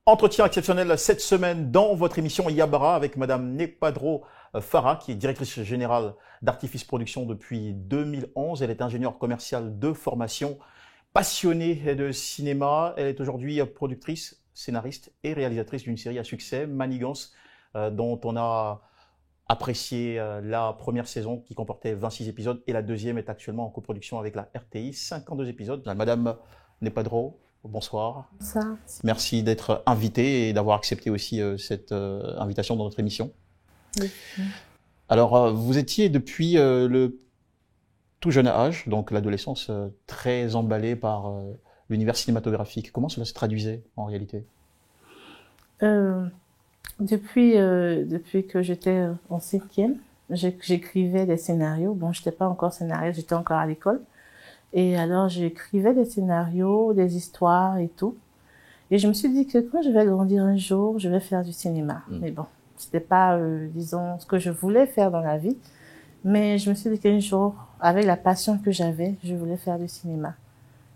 Entretien exceptionnel cette semaine dans votre émission Yabara avec Madame Nepadro Farah, qui est directrice générale d'Artifice Production depuis 2011. Elle est ingénieure commerciale de formation, passionnée de cinéma. Elle est aujourd'hui productrice, scénariste et réalisatrice d'une série à succès, Manigance, dont on a apprécié la première saison qui comportait 26 épisodes et la deuxième est actuellement en coproduction avec la RTI, 52 épisodes. Madame Nepadro, bonsoir. Ça. Merci d'être invitée et d'avoir accepté aussi cette invitation dans notre émission. Oui. Alors, vous étiez depuis le tout jeune âge, donc l'adolescence, très emballée par l'univers cinématographique. Comment cela se traduisait en réalité? Depuis que j'étais en cinquième, j'écrivais des scénarios. Bon, j'étais pas encore scénariste, j'étais encore à l'école. Et alors, j'écrivais des scénarios, des histoires et tout. Et je me suis dit que quand je vais grandir un jour, je vais faire du cinéma. Mais bon, c'était pas, disons, ce que je voulais faire dans la vie. Mais je me suis dit qu'un jour, avec la passion que j'avais, je voulais faire du cinéma.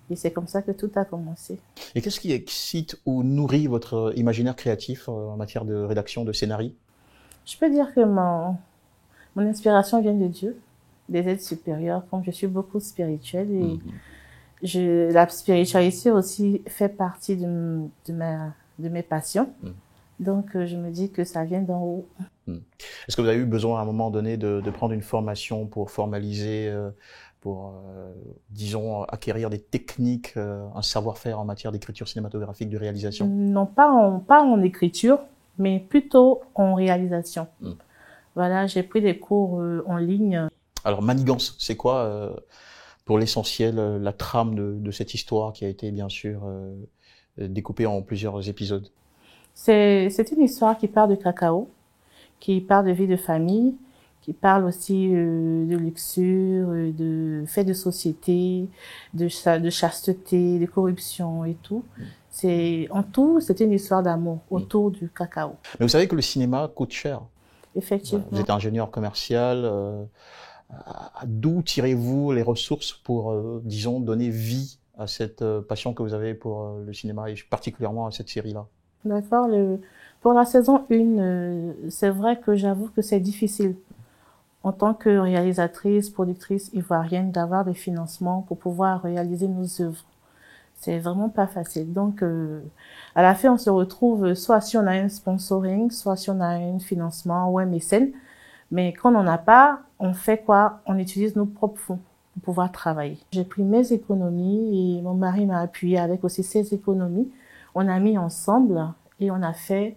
Et c'est comme ça que tout a commencé. Et qu'est-ce qui excite ou nourrit votre imaginaire créatif en matière de rédaction, de scénario? Je peux dire que mon inspiration vient de Dieu, des aides supérieures, comme je suis beaucoup spirituelle. Et la spiritualité aussi fait partie de mes passions. Donc, je me dis que ça vient d'en haut. Est-ce que vous avez eu besoin à un moment donné de prendre une formation pour formaliser, disons, acquérir des techniques, un savoir-faire en matière d'écriture cinématographique, de réalisation? Non, pas en écriture, mais plutôt en réalisation. Voilà, j'ai pris des cours en ligne. Alors, Manigance, c'est quoi, pour l'essentiel, la trame de cette histoire qui a été, bien sûr, découpée en plusieurs épisodes? C'est une histoire qui part de cacao, qui parle de vie de famille, qui parle aussi de luxure, de faits de société, de chasteté, de corruption et tout. En tout, c'est une histoire d'amour autour du cacao. Mais vous savez que le cinéma coûte cher. Effectivement. Vous êtes ingénieur commercial. D'où tirez-vous les ressources pour, disons, donner vie à cette passion que vous avez pour le cinéma et particulièrement à cette série-là? D'accord. Pour la saison 1, c'est vrai que j'avoue que c'est difficile. En tant que réalisatrice, productrice ivoirienne, d'avoir des financements pour pouvoir réaliser nos œuvres. C'est vraiment pas facile. Donc, à la fin, on se retrouve soit si on a un sponsoring, soit si on a un financement ou un mécène. Mais quand on n'en a pas, on fait quoi? On utilise nos propres fonds pour pouvoir travailler. J'ai pris mes économies et mon mari m'a appuyé avec aussi ses économies. On a mis ensemble et on a fait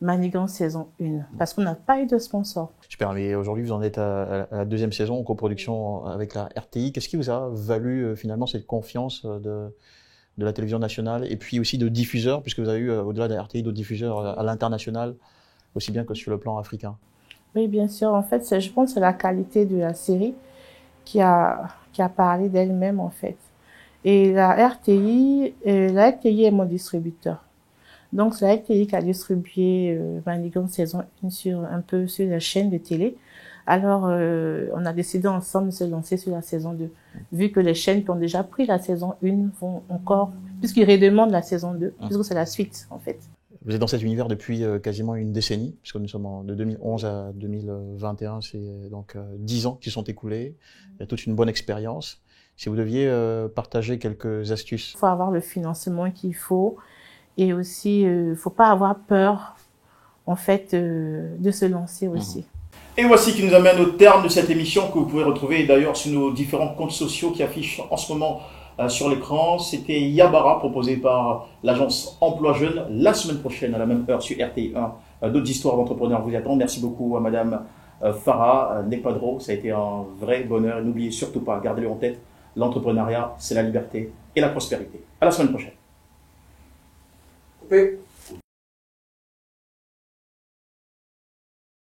Manigance saison 1 parce qu'on n'a pas eu de sponsor. Super, mais aujourd'hui vous en êtes à la deuxième saison en coproduction avec la RTI. Qu'est-ce qui vous a valu finalement cette confiance de la télévision nationale et puis aussi de diffuseurs, puisque vous avez eu au-delà de la RTI d'autres diffuseurs à l'international, aussi bien que sur le plan africain? Oui, bien sûr. En fait, je pense que c'est la qualité de la série qui a parlé d'elle-même, en fait. Et la RTI est mon distributeur. Donc, c'est la RTI qui a distribué Manigance saison 1 un peu sur la chaîne de télé. Alors, on a décidé ensemble de se lancer sur la saison 2. Vu que les chaînes qui ont déjà pris la saison 1 vont encore, puisqu'ils redemandent la saison 2, puisque c'est la suite, en fait. Vous êtes dans cet univers depuis quasiment une décennie, puisque nous sommes de 2011 à 2021, c'est donc 10 ans qui sont écoulés. Il y a toute une bonne expérience. Si vous deviez partager quelques astuces. Il faut avoir le financement qu'il faut et aussi, faut pas avoir peur, en fait, de se lancer aussi. Et voici qui nous amène au terme de cette émission que vous pouvez retrouver d'ailleurs sur nos différents comptes sociaux qui affichent en ce moment sur l'écran. C'était Yabara proposé par l'agence Emploi Jeune. La semaine prochaine à la même heure sur RTI 1, d'autres histoires d'entrepreneurs vous attendent. Merci beaucoup à Madame Farah Nepadro. Ça a été un vrai bonheur. Et n'oubliez surtout pas, gardez-le en tête, l'entrepreneuriat, c'est la liberté et la prospérité. À la semaine prochaine. Coupé.